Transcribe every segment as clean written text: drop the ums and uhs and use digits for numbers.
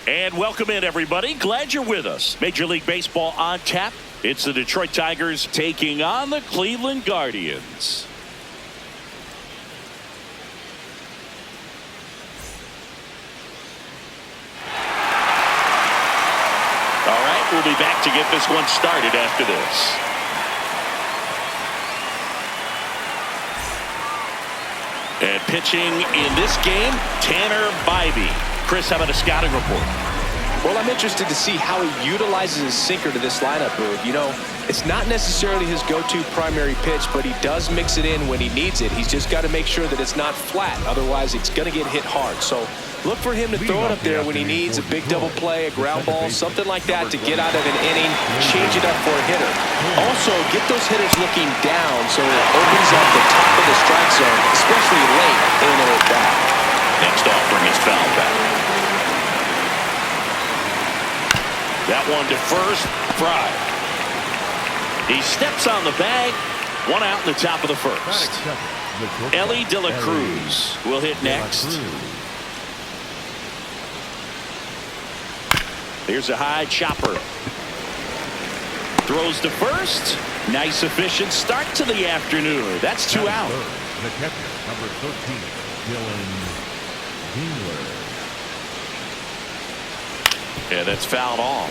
And welcome in, everybody. Glad you're with us. Major League Baseball on tap. It's the Detroit Tigers taking on the Cleveland Guardians. All right, we'll be back to get this one started after this. And pitching in this game, Tanner Bybee. Chris, how about a scouting report? Well, I'm interested to see how he utilizes his sinker to this lineup, Boog. You know, it's not necessarily his go-to primary pitch, but he does mix it in when he needs it. He's just got to make sure that it's not flat. Otherwise, it's going to get hit hard. So look for him to throw it up there when he needs a big double play, a ground ball, something like that to get out of an inning, change it up for a hitter. Also, get those hitters looking down so it opens up the top of the strike zone, especially late in an at-bat. Next offering is foul back. That one to first, Fry. He steps on the bag. One out in the top of the first. Ellie De La Cruz will hit next. Here's a high chopper. Throws to first. Nice efficient start to the afternoon. That's two out. The catcher, number 13, Dylan. Yeah, that's fouled off.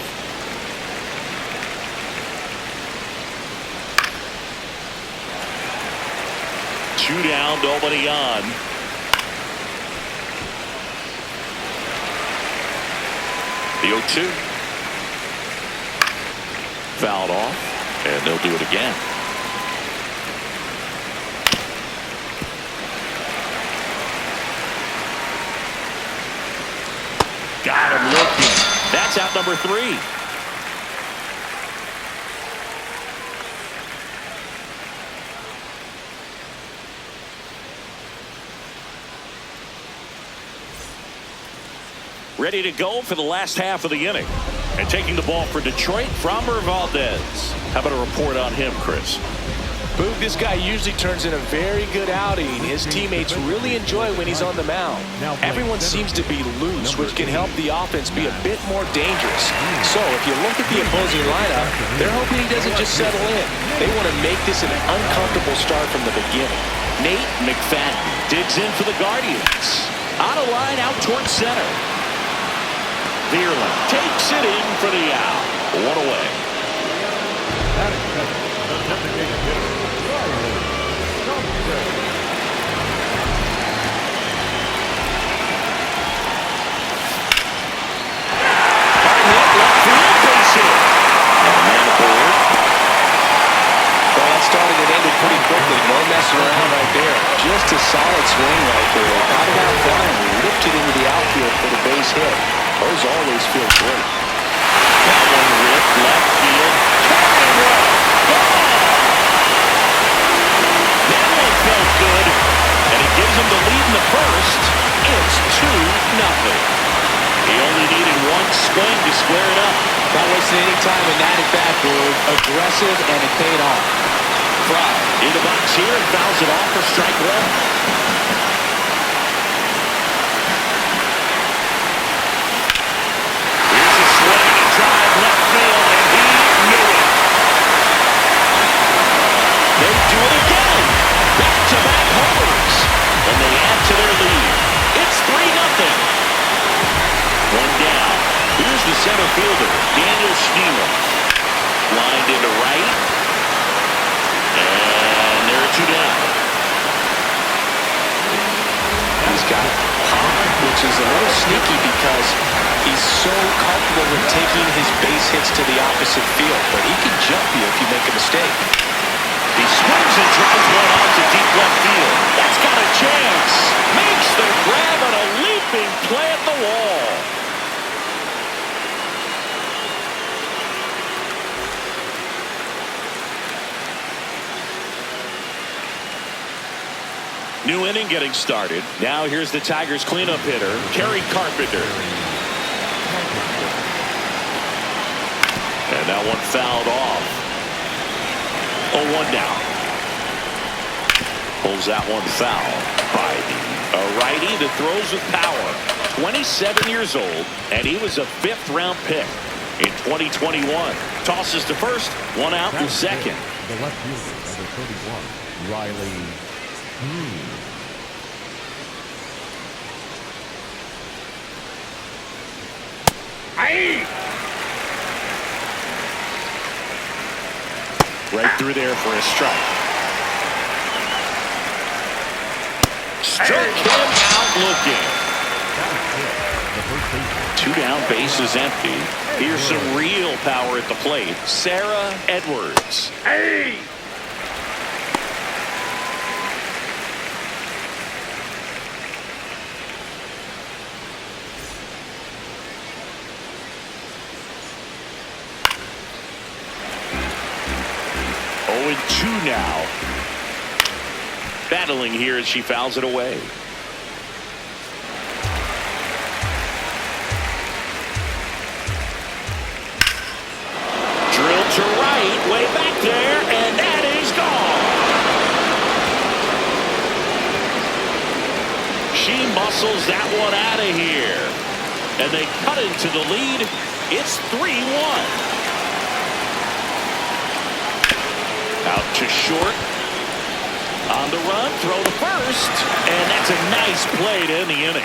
Two down, nobody on. The 0-2. Fouled off, and they'll do it again. Got him looking. That's out number 3. Ready to go for the last half of the inning. And taking the ball for Detroit, Framber Valdez. How about a report on him, Chris? Boog, this guy usually turns in a very good outing. His teammates really enjoy when he's on the mound. Everyone seems to be loose, which can help the offense be a bit more dangerous. So if you look at the opposing lineup, they're hoping he doesn't just settle in. They want to make this an uncomfortable start from the beginning. Nate McFadden digs in for the Guardians. On a line out towards center. Vierland takes it in for the out. One away. Started and ended pretty quickly. No messing around right there. Just a solid swing right there. Got it out flying. Ripped it into the outfield for the base hit. Those always feel great. That one ripped left field. That one felt good. And it gives him the lead in the first. It's 2-0. He only needed one swing to square it up. Not wasting any time in that at-bat, Boog. Aggressive, and it paid off. Fry in the box here and fouls it off for strike one. Here's a swing and drive left field, and he knew it. They do it again. Back-to-back homers. And they add to their lead. It's 3-0. One down. Here's the center fielder, Daniel Steele. Lined into right. And there are 2 down. He's got pop, which is a little sneaky because he's so comfortable with taking his base hits to the opposite field. But he can jump you if you make a mistake. He swings and drives one out to deep left field. That's got a chance. Makes the grab on a leaping play at the wall. New inning getting started. Now here's the Tigers cleanup hitter, Kerry Carpenter. And that one fouled off. 0-1 now. Pulls that one foul. Bybee, a righty that throws with power. 27 years old, and he was a 5th-round pick in 2021. Tosses to first, 1 out in second. The left fielder, number 31, Riley. Right through there for a strike. Struck him out looking. 2 down, base is empty. Here's some real power at the plate. Sarah Edwards. Hey! Oh, 2 now. Battling here as she fouls it away. Drilled to right, way back there, and that is gone. She muscles that one out of here. And they cut into the lead. It's 3-1. Out to short. On the run, throw to first, and that's a nice play to end the inning.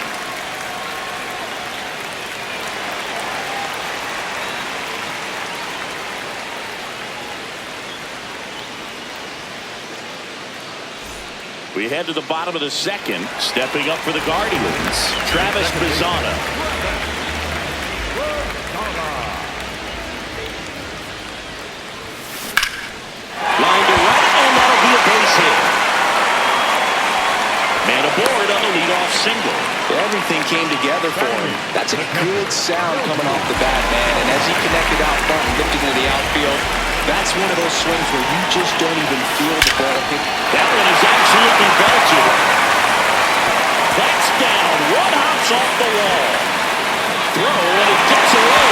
We head to the bottom of the second. Stepping up for the Guardians, Travis Pizzana. Line to right, and that'll be a base hit. Man aboard on the leadoff single. Everything came together for him. That's a good sound coming off the bat, man. And as he connected out front and lifted into the outfield, that's one of those swings where you just don't even feel the ball hit. That one is absolutely belted. That's down. One hops off the wall. Throw, and it gets away.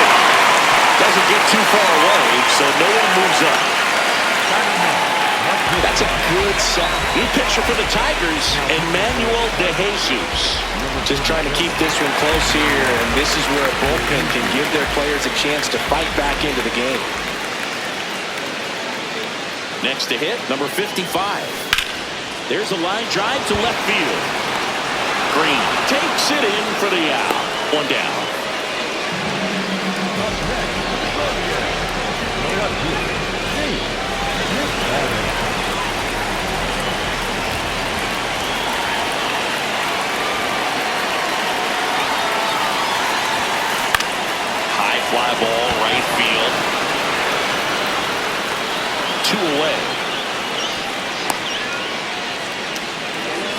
Doesn't get too far away, so no one moves up. That's a good sound. New pitcher for the Tigers, Emmanuel De Jesus. Just trying to keep this one close here, and this is where a bullpen can give their players a chance to fight back into the game. Next to hit, number 55. There's a line drive to left field. Green takes it in for the out. 1 down. High fly ball, right field. 2 away.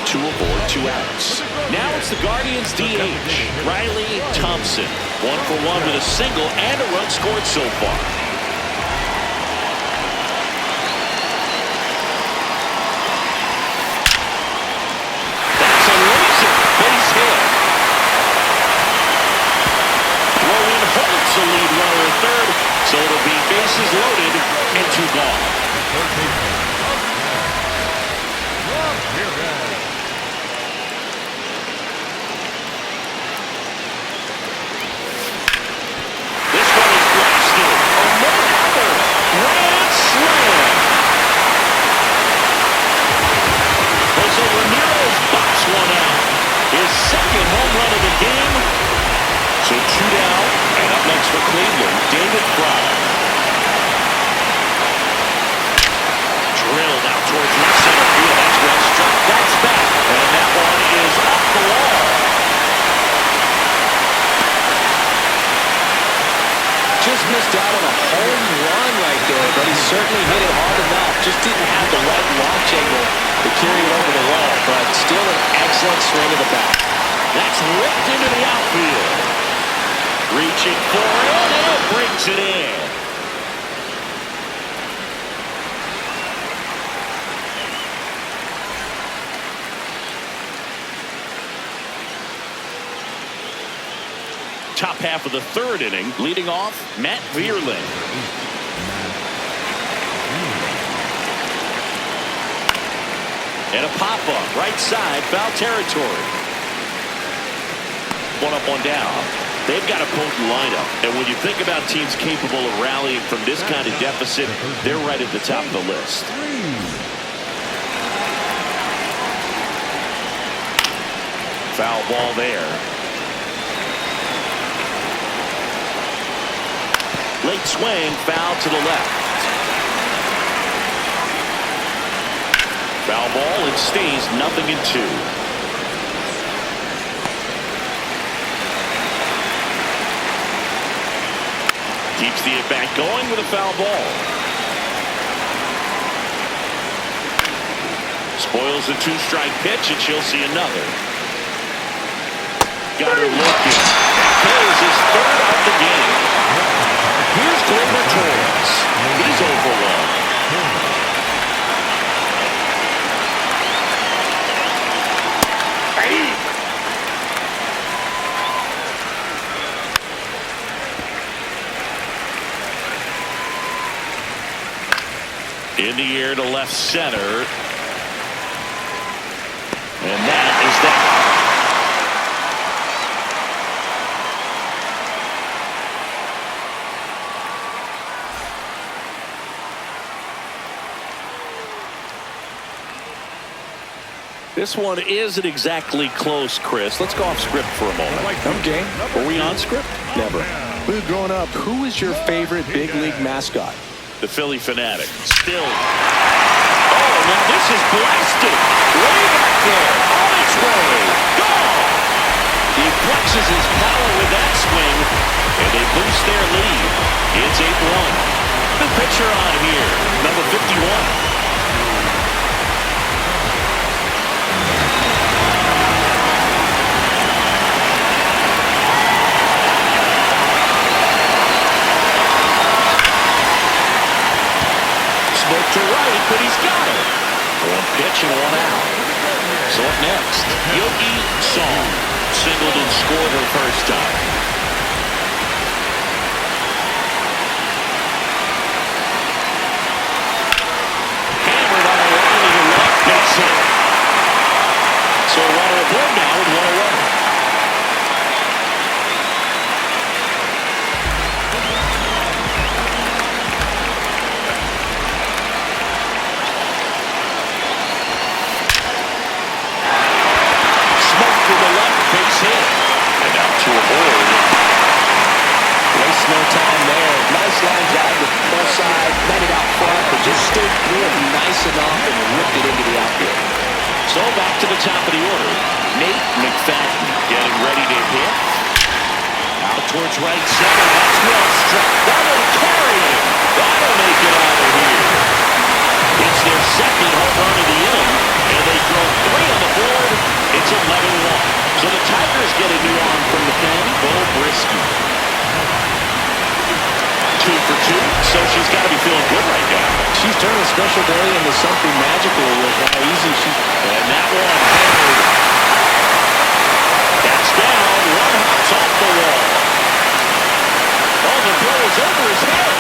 2 aboard, 2 outs. Now it's the Guardians' DH, Riley Thompson. 1 for 1 with a single and a run scored so far. That's a laser base hit. Throw-in holds the lead runner at third, so it'll be bases loaded and 2 gone. Second home run of the game. So 2 down. And up next for Cleveland, David Fry. Drilled out towards left center field. That's well struck. That's back. And that one is off the wall. Just missed out on a home run right there, but he certainly hit it hard enough. Just didn't have the right launch angle to carry it over the wall, but still an excellent swing of the bat. That's ripped into the outfield. Reaching for it, and it brings it in. Top half of the 3rd inning, leading off, Matt Vierling. And a pop-up, right side, foul territory. one up, one down. They've got a potent lineup, and when you think about teams capable of rallying from this kind of deficit, they're right at the top of the list. Foul ball there. Late swing, foul to the left. Foul ball, it stays 0-2. Keeps the at-bat going with a foul ball. Spoils the two-strike pitch, and she'll see another. Got her looking. That kills his third of the game. Here's Gleyber Torres. He's over one. In the air to left center. And that is that. This one isn't exactly close, Chris. Let's go off script for a moment. Okay. Were we on script? Never. We were growing up. Who is your favorite big league mascot? The Philly Fanatic. Still. Oh, now this is blasted. Way back there. On its way. Gone. He flexes his power with that swing, and they boost their lead. It's 8-1. The pitcher on here, number 51. To right, but he's got it. One pitch and one out. So up next, Yogi Song singled and scored her first time. Hammered on a line to left, base hit. So a runner aboard now with one away. Base hit. And out to a board. Waste no time there. Nice line drive to the full side. Met it out front, but just stood through it nice enough and ripped it into the outfield. So back to the top of the order. Nate McFadden getting ready to hit. Out towards right center. That's well struck. That'll carry him. That'll make it out of here. It's their second home run of the inning, and they throw 3 on the board. It's 11-1. So the Tigers get a new arm from the pen, Bo Brisky. 2 for 2, so she's got to be feeling good right now. She's turned a special day into something magical with how easy she... And that one hammered. That's down. One hops off the wall. Oh, the throw is over his head.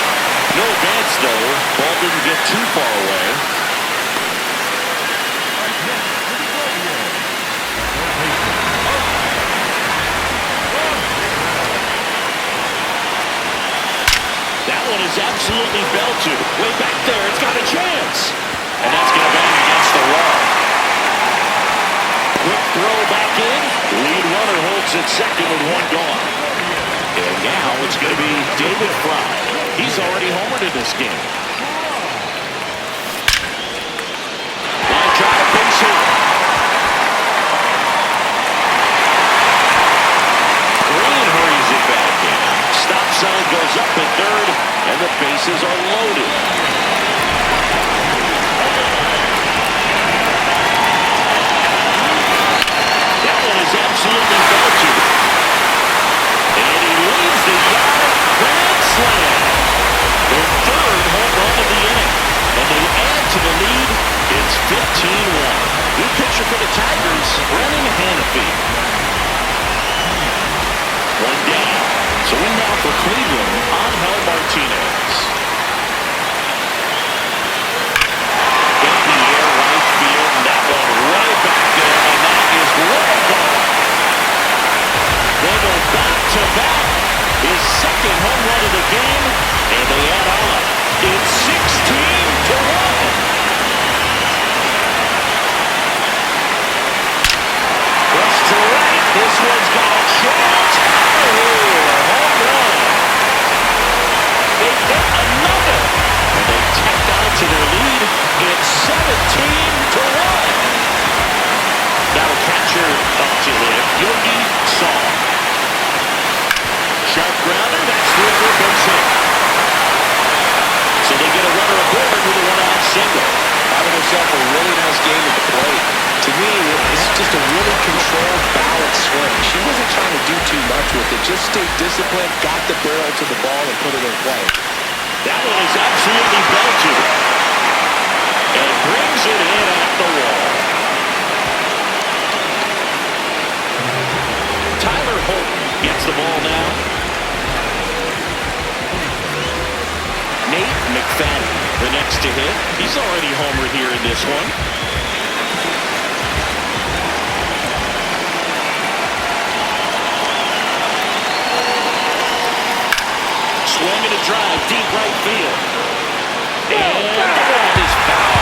No advance, though. Ball didn't get too far away. That one is absolutely belted. Way back there, it's got a chance. And that's going to bang against the wall. Quick throw back in. Lead runner holds at second with one gone. And now it's going to be David Fry. He's already homered in this game. Line drive, base hit. Green hurries it back in. Stop sign goes up at third, and the bases are loaded. That one is absolutely belted. And he leaves the yard. Grand slam. Their third home run of the inning. And they add to the lead. It's 15-1. New pitcher for the Tigers, Brennan Hanafy. One down. So in now for Cleveland, Angel Martinez. In the air, right field, and that one right back there, and that is way gone. They one's got a chance. Oh, a home run. They get another. And they tack on to their lead. It's 17-1. Now catcher up to hit, Yogi Saw. Sharp grounder, that's through for a base hit. So they get a runner aboard with a one-out single. Having himself a really nice game at the plate. To me, this is just a really controlled, balanced swing. She wasn't trying to do too much with it. Just stayed disciplined, got the barrel to the ball, and put it in play. That one is absolutely belted. And brings it in at the wall. Tyler Holt gets the ball now. Nate McFadden, the next to hit. He's already homered here in this one. Swing and a drive, deep right field. And that is foul.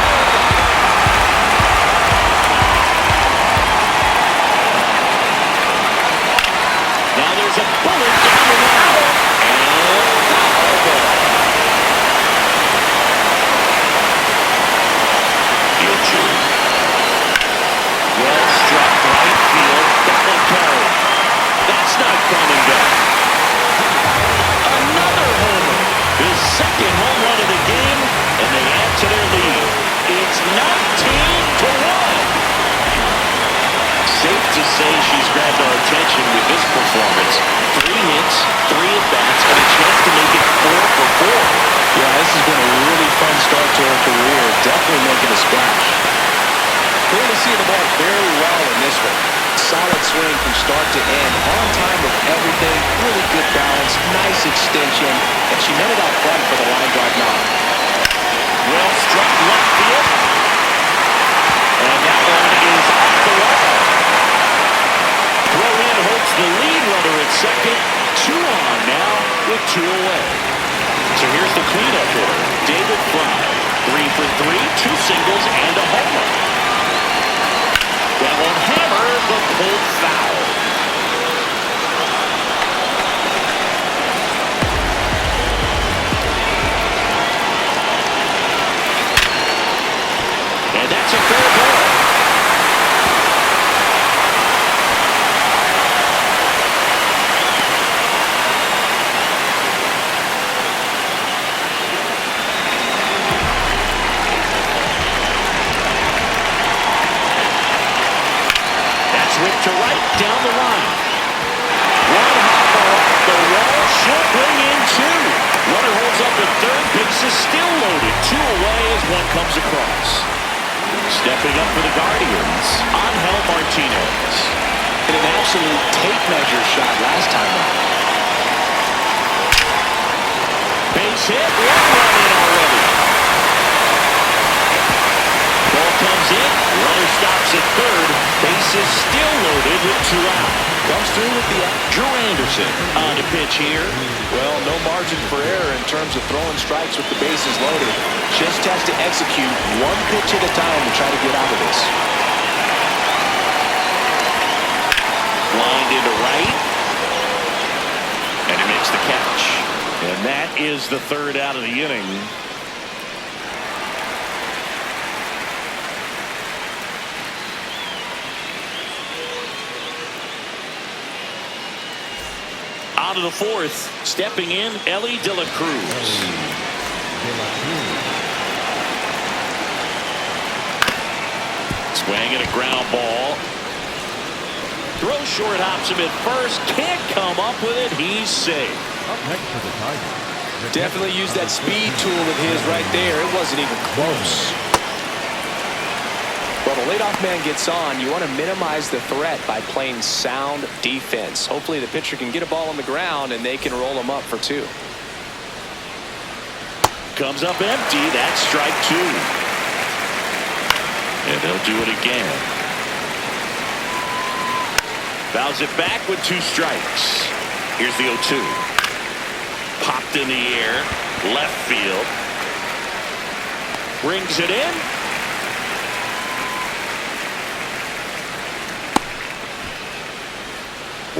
Now there's a bullet down the line. And foul ball. Well struck right field. That one carried. That's not coming back. Another homer. His second home run of the game, and they add to their lead. It's 19-1. Safe to say she's grabbed our attention with this performance. 3 hits, 3 at-bats, and a chance to make it 4 for 4. Yeah, this has been a really fun start to her career. Definitely making a splash. Clearly seeing the ball very well in this one. Solid swing from start to end. On time with everything. Really good balance. Nice extension. And she met it out front for the line drive knock. Well struck left field. And that one is off the wall. Throw in holds the lead runner at second. 2 on now with 2 away. So here's the cleanup hitter, David Fry. 3 for 3, 2 singles, and a homer. That one hammered, but pulled foul. And that's a fair ball. Whip to right, down the line. One hopper off the wall, she'll bring in 2. Runner holds up at third, base is still loaded. 2 away as one comes across. Stepping up for the Guardians, Angel Martinez. And an absolute tape measure shot last time out. Base hit, 1 run in already. Ball comes in, runner stops at third. Base is still loaded with 2 out. Comes through with the Drew Anderson on the pitch here. Well, no margin for error in terms of throwing strikes with the bases loaded. Just has to execute 1 pitch at a time to try to get out of this. Lined into right. And he makes the catch. And that is the 3rd out of the inning. Out of the 4th, stepping in, Ellie De La Cruz. Swing and a ground ball. Throw short, hops him at first. Can't come up with it. He's safe. Up next for the Tigers. Definitely used that speed tool of his right there. It wasn't even close. Well, the leadoff man gets on. You want to minimize the threat by playing sound defense. Hopefully the pitcher can get a ball on the ground and they can roll him up for 2. Comes up empty. That's strike 2. And they'll do it again. Fouls it back with 2 strikes. Here's the 0-2. Popped in the air. Left field. Brings it in.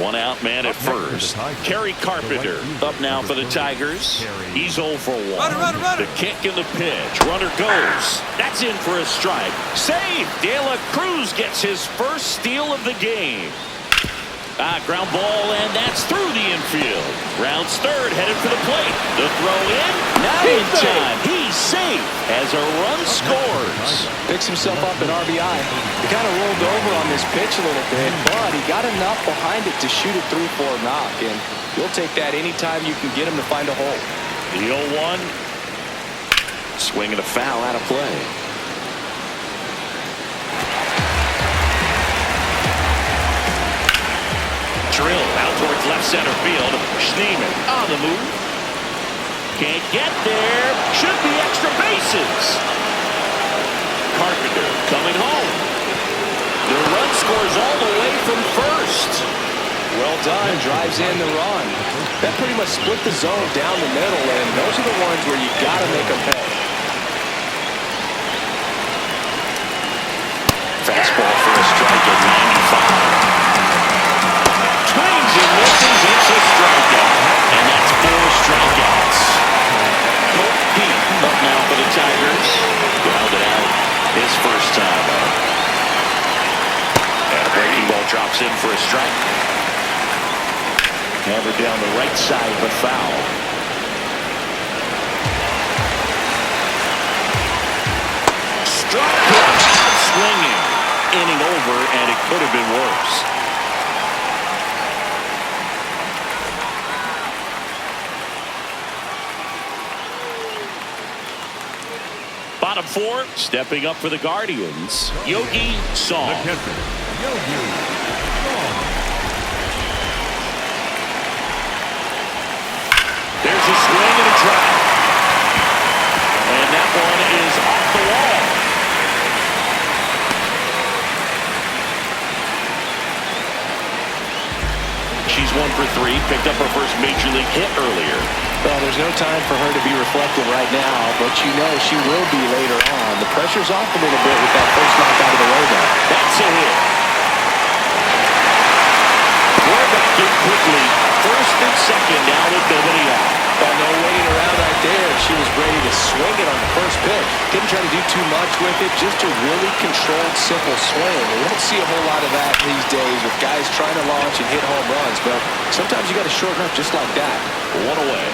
One out man at first. Kerry Carpenter up now for the Tigers. He's 0 for 1. The kick and the pitch. Runner goes. That's in for a strike. Save. De La Cruz gets his first steal of the game. Ground ball, and that's through the infield. Rounds third, headed for the plate. The throw in, not in time. He's safe as a run scores. Picks himself up an RBI. He kind of rolled over on this pitch a little bit, but he got enough behind it to shoot it through for a knock, and you'll take that anytime you can get him to find a hole. The 0-1. Swing and a foul out of play. Drill out towards left center field. Schneemann on the move. Can't get there. Should be extra bases. Carpenter coming home. The run scores all the way from first. Well done. Drives in the run. That pretty much split the zone down the middle, and those are the ones where you got to make them pay. Fastball for a strike at 95. Swings and misses. It's a strikeout. And that's 4 strikeouts. Colt Pete up now for the Tigers. Grounded out his first time up. And a breaking ball drops in for a strike. Hammered down the right side, but foul. Struck him out swinging. Inning over, and it could have been worse. Bottom 4, stepping up for the Guardians, Yogi Song. The catcher, Yogi Song. There's a swing and a drive. And that one is off the wall. She's 1 for 3, picked up her first major league hit earlier. Well, there's no time for her to be reflective right now, but you know she will be later on. The pressure's off a little bit with that first knock out of the way now. That's a hit. We're back in quickly. First and second now with nobody out. Well, no waiting around right there. She was ready to swing it on the first pitch. Didn't try to do too much with it, just a really controlled, simple swing. We don't see a whole lot of that these days with guys trying to launch and hit home runs, but sometimes you got to shorten up just like that. 1 away.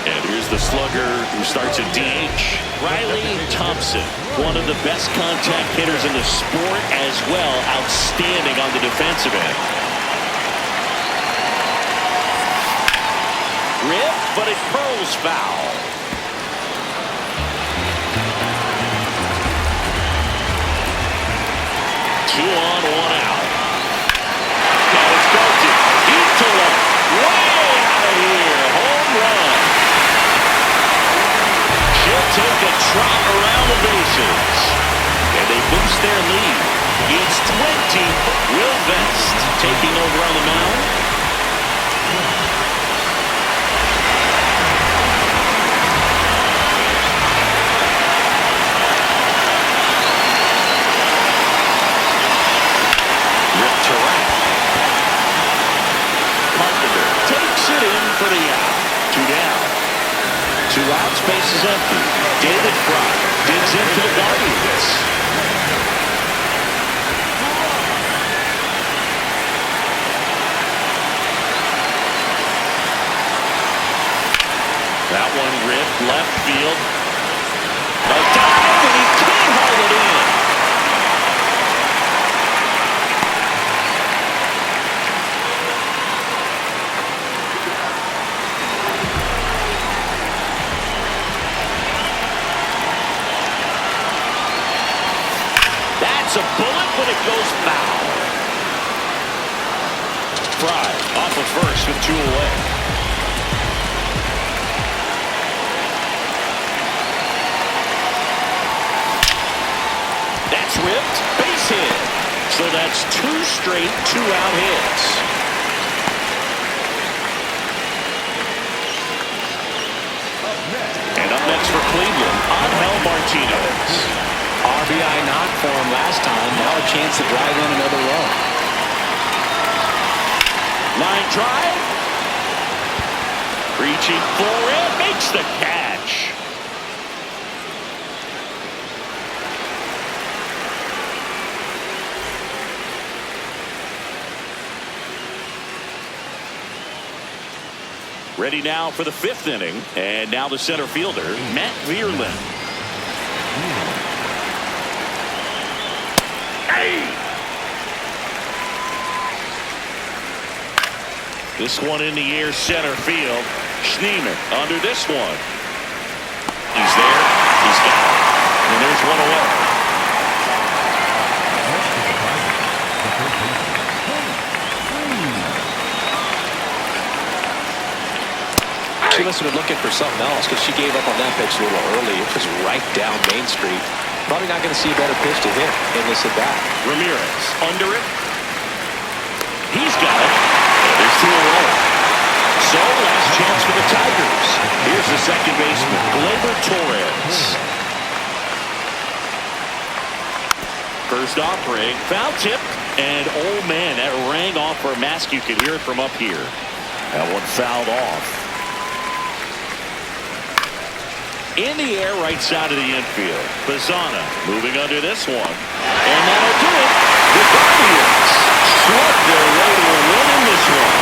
And here's the slugger who starts at DH, Riley Thompson, one of the best contact hitters in the sport as well, outstanding on the defensive end. Rip, but it curls foul. Two on, 1 out. Now it's Garten. Deep to left. Way out of here. Home run. She'll take a trot around the bases. And they boost their lead. It's 20. Will Vest taking over on the mound. Carpenter takes it in for the out. 2 down. 2 outs, base is empty. David Fry digs in for the Guardians. That one ripped left field. A dive, and he can't hold it in. That's a bullet, but it goes foul. Fry off of first with 2 away. That's ripped, base hit. So that's 2 straight 2-out hits. And up next for Cleveland, Angel Martinez. Our RBI knock for him last time. Now a chance to drive in another run. Line drive. Reaching for it. Makes the catch. Ready now for the 5th inning. And now the center fielder, Matt Vierlin. Hey! This one in the air, center field. Schneemann under this one. He's there. He's got it. And there's one away. She must have been looking for something else because she gave up on that pitch a little early. It was right down Main Street. Probably not going to see a better pitch to hit in this at bat. Ramirez under it. He's got it. And there's 2 away. So last chance for the Tigers. Here's the second baseman, Gleyber Torres. First offering, foul tip, and oh man, that rang off for a mask. You could hear it from up here. That one fouled off. In the air, right side of the infield. Bazzana moving under this one. And that'll do it. The Guardians slug their way to a win in this one.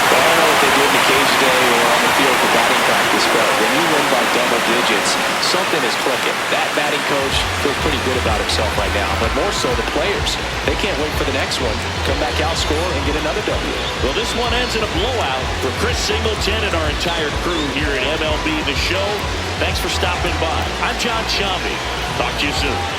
Well, I don't know what they did in the cage today or on the field for batting practice, but when you win by double digits, something is clicking. That batting coach feels pretty good about himself right now, but more so the players. They can't wait for the next one. Come back out, score, and get another W. Well, this one ends in a blowout for Chris Singleton and our entire crew here at MLB The Show. Thanks for stopping by. I'm John Shambi. Talk to you soon.